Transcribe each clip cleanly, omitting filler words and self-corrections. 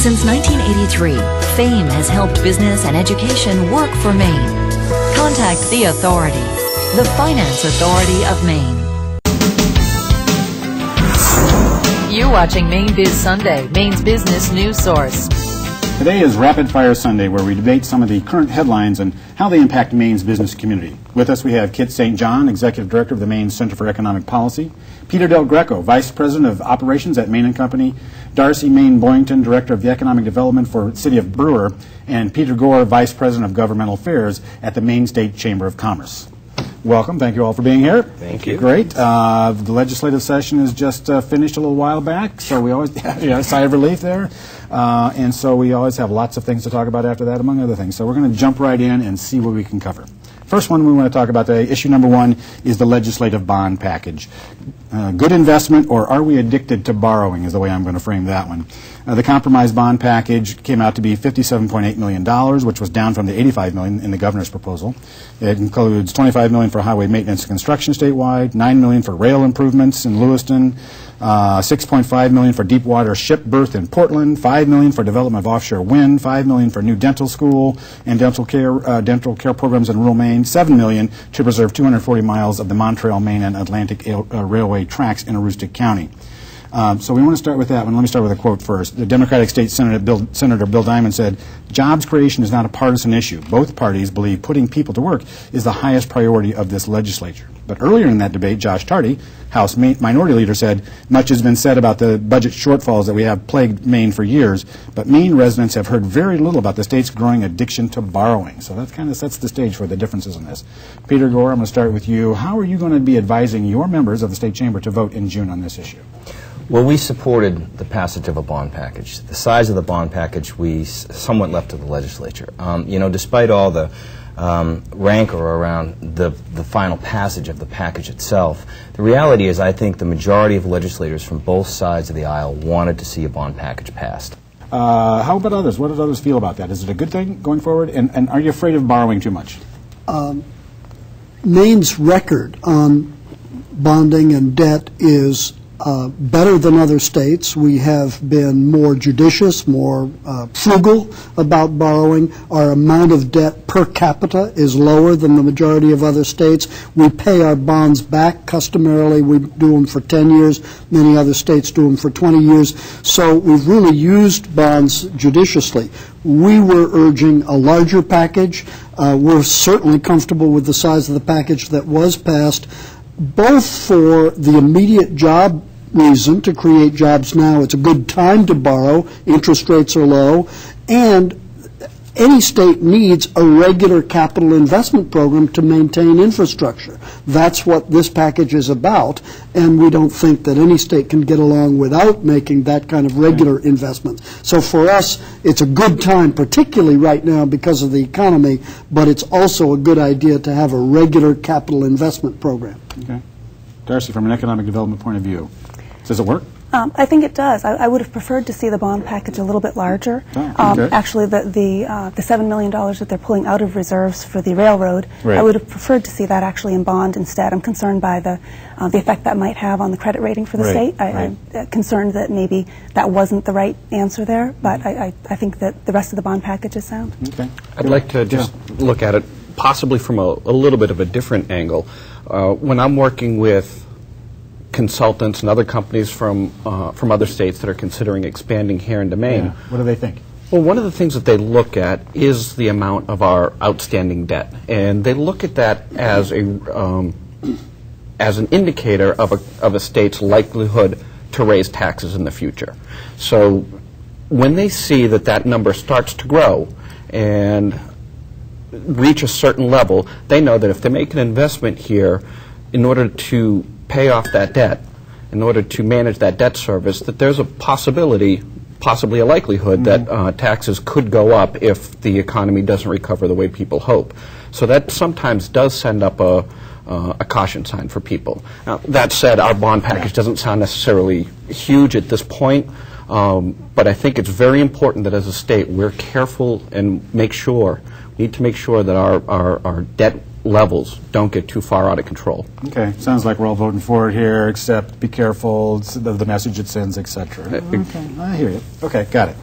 Since 1983, FAME has helped business and education work for Maine. Contact the authority, the Finance Authority of Maine. You're watching Mainebiz Sunday, Maine's business news source. Today is Rapid Fire Sunday, where we debate some of the current headlines and how they impact Maine's business community. With us we have Kit St. John, Executive Director of the Maine Center for Economic Policy, Peter DelGreco, Vice President of Operations at Maine Co, D'arcy Main-Boyington, Director of the Economic Development for the City of Brewer, and Peter Gore, Vice President of Governmental Affairs at the Maine State Chamber of Commerce. Welcome. Thank you all for being here. Thank you. Great. The legislative session is just finished a little while back, so we always have a sigh of relief there. And so we always have lots of things to talk about after that, among other things. So we're going to jump right in and see what we can cover. First one we want to talk about today, issue number one, is the legislative bond package. Good investment, or are we addicted to borrowing, is the way I'm going to frame that one. The compromise bond package came out to be $57.8 million, which was down from the $85 million in the governor's proposal. It includes $25 million for highway maintenance and construction statewide, $9 million for rail improvements in Lewiston, $6.5 million for deep water ship berth in Portland, $5 million for development of offshore wind, $5 million for new dental school and dental care programs in rural Maine, $7 million to preserve 240 miles of the Montreal, Maine and Atlantic Railway tracks in Aroostook County. So we want to start with that one. Let me start with a quote first. The Democratic State Senator Bill Diamond said, "Jobs creation is not a partisan issue. Both parties believe putting people to work is the highest priority of this legislature." But earlier in that debate, Josh Tardy, House Minority Leader, said, "Much has been said about the budget shortfalls that we have plagued Maine for years, but Maine residents have heard very little about the state's growing addiction to borrowing." So that kind of sets the stage for the differences in this. Peter Gore, I'm going to start with you. How are you going to be advising your members of the State Chamber to vote in June on this issue? Well, we supported the passage of a bond package. The size of the bond package we somewhat left to the legislature. Despite all the rancor around the final passage of the package itself, the reality is I think the majority of legislators from both sides of the aisle wanted to see a bond package passed. How about others? What do others feel about that? Is it a good thing going forward? And are you afraid of borrowing too much? Maine's record on bonding and debt is better than other states. We have been more judicious, more frugal about borrowing. Our amount of debt per capita is lower than the majority of other states. We pay our bonds back customarily. We do them for 10 years. Many other states do them for 20 years. So we've really used bonds judiciously. We were urging a larger package. We're certainly comfortable with the size of the package that was passed, both for the immediate job reason, to create jobs now. It's a good time to borrow. Interest rates are low. And any state needs a regular capital investment program to maintain infrastructure. That's what this package is about. And we don't think that any state can get along without making that kind of regular investment. So for us, it's a good time, particularly right now because of the economy, but it's also a good idea to have a regular capital investment program. Okay. D'arcy, from an economic development point of view, does it work? I think it does. I would have preferred to see the bond package a little bit larger. Okay. Actually, the $7 million that they're pulling out of reserves for the railroad, right. I would have preferred to see that actually in bond instead. I'm concerned by the effect that might have on the credit rating for the state. I'm concerned that maybe that wasn't the right answer there, but I think that the rest of the bond package is sound. Okay. I'd like to just look at it possibly from a little bit of a different angle. When I'm working with consultants and other companies from other states that are considering expanding here into Maine. Yeah. What do they think? Well, one of the things that they look at is the amount of our outstanding debt, and they look at that as an indicator of a state's likelihood to raise taxes in the future. So when they see that number starts to grow and reach a certain level, they know that if they make an investment here in order to pay off that debt, in order to manage that debt service, that there's a possibility, possibly a likelihood, that taxes could go up if the economy doesn't recover the way people hope. So that sometimes does send up a caution sign for people. Now, that said, our bond package doesn't sound necessarily huge at this point, but I think it's very important that as a state we're careful and need to make sure that our debt levels don't get too far out of control. Okay, sounds like we're all voting for it here, except be careful of the message it sends, etc. Okay, I hear you. Okay, got it.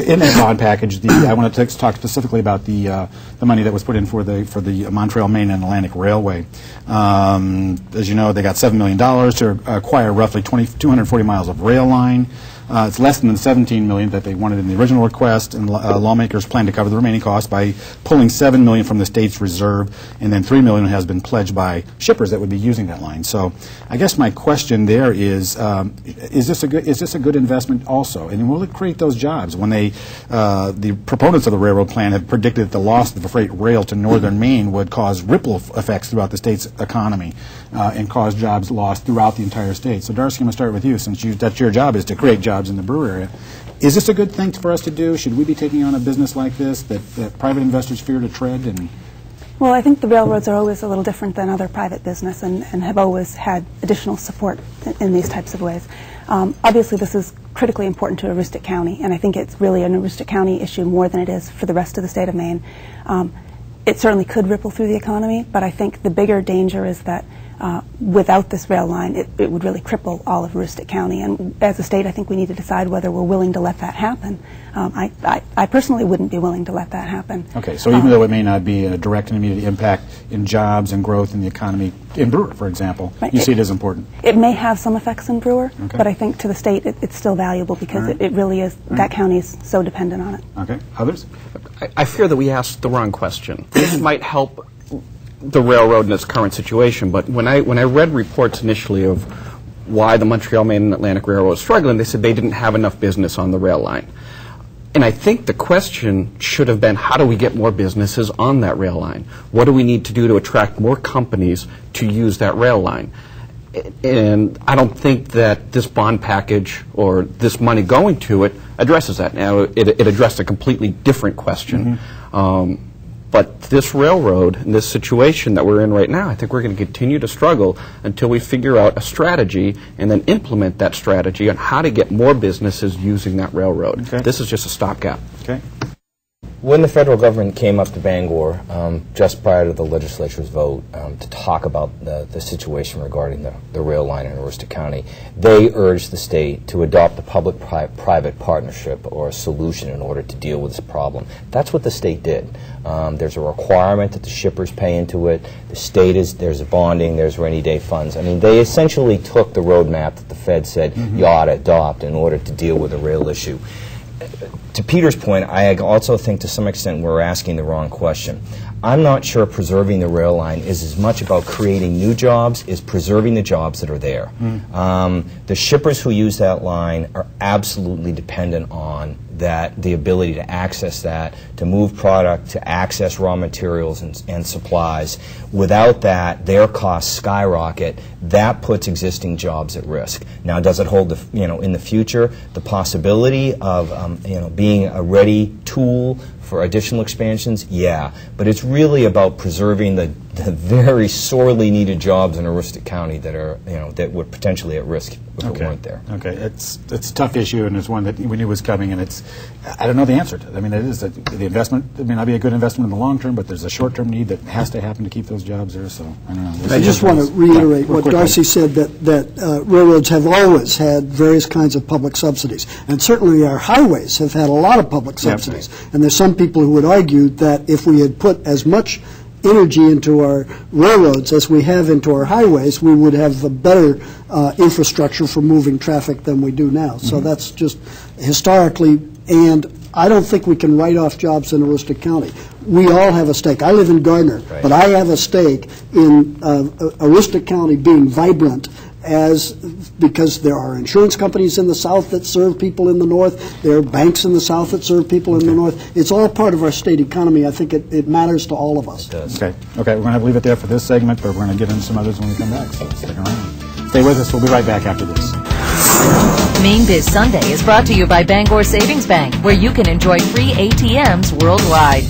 In that bond package, I want to talk specifically about the money that was put in for the Montreal, Maine and Atlantic Railway. As you know, they got $7 million to acquire roughly 240 miles of rail line. It's less than the $17 million that they wanted in the original request, and lawmakers plan to cover the remaining costs by pulling $7 million from the state's reserve, and then $3 million has been pledged by shippers that would be using that line. So, I guess my question there is this a good investment also, and will it create those jobs? When the proponents of the railroad plan have predicted that the loss of the freight rail to northern Maine would cause ripple effects throughout the state's economy and cause jobs lost throughout the entire state. So, D'arcy, I'm going to start with you, since that's your job is to create jobs in the Brewer area. Is this a good thing for us to do? Should we be taking on a business like this that private investors fear to tread? Well, I think the railroads are always a little different than other private business and have always had additional support in these types of ways. Obviously, this is critically important to Aroostook County, and I think it's really an Aroostook County issue more than it is for the rest of the state of Maine. It certainly could ripple through the economy, but I think the bigger danger is that without this rail line, it would really cripple all of Aroostook County. And as a state, I think we need to decide whether we're willing to let that happen. I personally wouldn't be willing to let that happen. Okay, so even though it may not be a direct and immediate impact in jobs and growth in the economy, in Brewer, for example, right, you see it as important. It may have some effects in Brewer, okay, but I think to the state it's still valuable because right, it really is, right, that county is so dependent on it. Okay, others? I fear that we asked the wrong question. This might help the railroad in its current situation, but when I read reports initially of why the Montreal, Maine and Atlantic Railroad was struggling, they said they didn't have enough business on the rail line. And I think the question should have been, how do we get more businesses on that rail line? What do we need to do to attract more companies to use that rail line? And I don't think that this bond package or this money going to it addresses that. Now, it addressed a completely different question. Mm-hmm. But this railroad, in this situation that we're in right now, I think we're going to continue to struggle until we figure out a strategy and then implement that strategy on how to get more businesses using that railroad. Okay. This is just a stopgap. Okay. When the federal government came up to Bangor just prior to the legislature's vote to talk about the situation regarding the rail line in Aroostook County, they urged the state to adopt a public-private partnership or a solution in order to deal with this problem. That's what the state did. There's a requirement that the shippers pay into it. The state there's a bonding, there's rainy day funds. I mean, they essentially took the roadmap that the Fed said you ought to adopt in order to deal with the rail issue. To Peter's point, I also think to some extent we're asking the wrong question. I'm not sure preserving the rail line is as much about creating new jobs as preserving the jobs that are there. The shippers who use that line are absolutely dependent on the ability to access that, to move product, to access raw materials and supplies. Without that, their costs skyrocket. That puts existing jobs at risk. Now, does it hold in the future the possibility of being a ready tool for additional expansions? Yeah, but it's really about preserving the very sorely needed jobs in Aroostook County that are that were potentially at risk if it weren't there. Okay, it's a tough issue, and it's one that we knew was coming, and I don't know the answer to it. I mean, it is the investment. It may not be a good investment in the long term, but there's a short term need that has to happen to keep those jobs there. So I don't know. I just want to reiterate what D'arcy said, that railroads have always had various kinds of public subsidies, and certainly our highways have had a lot of public subsidies. Right. And there's some people who would argue that if we had put as much energy into our railroads as we have into our highways, we would have a better infrastructure for moving traffic than we do now. So that's just historically, and I don't think we can write off jobs in Aroostook County. We all have a stake. I live in Gardner, right, but I have a stake in Aroostook County being vibrant because there are insurance companies in the south that serve people in the north. There are banks in the south that serve people in the north. It's all part of our state economy. I think it matters to all of us. It does. Okay, we're going to have to leave it there for this segment, but we're going to get into some others when we come back, so stick around. Stay with us. We'll be right back after this. Mainebiz Sunday is brought to you by Bangor Savings Bank, where you can enjoy free ATMs worldwide.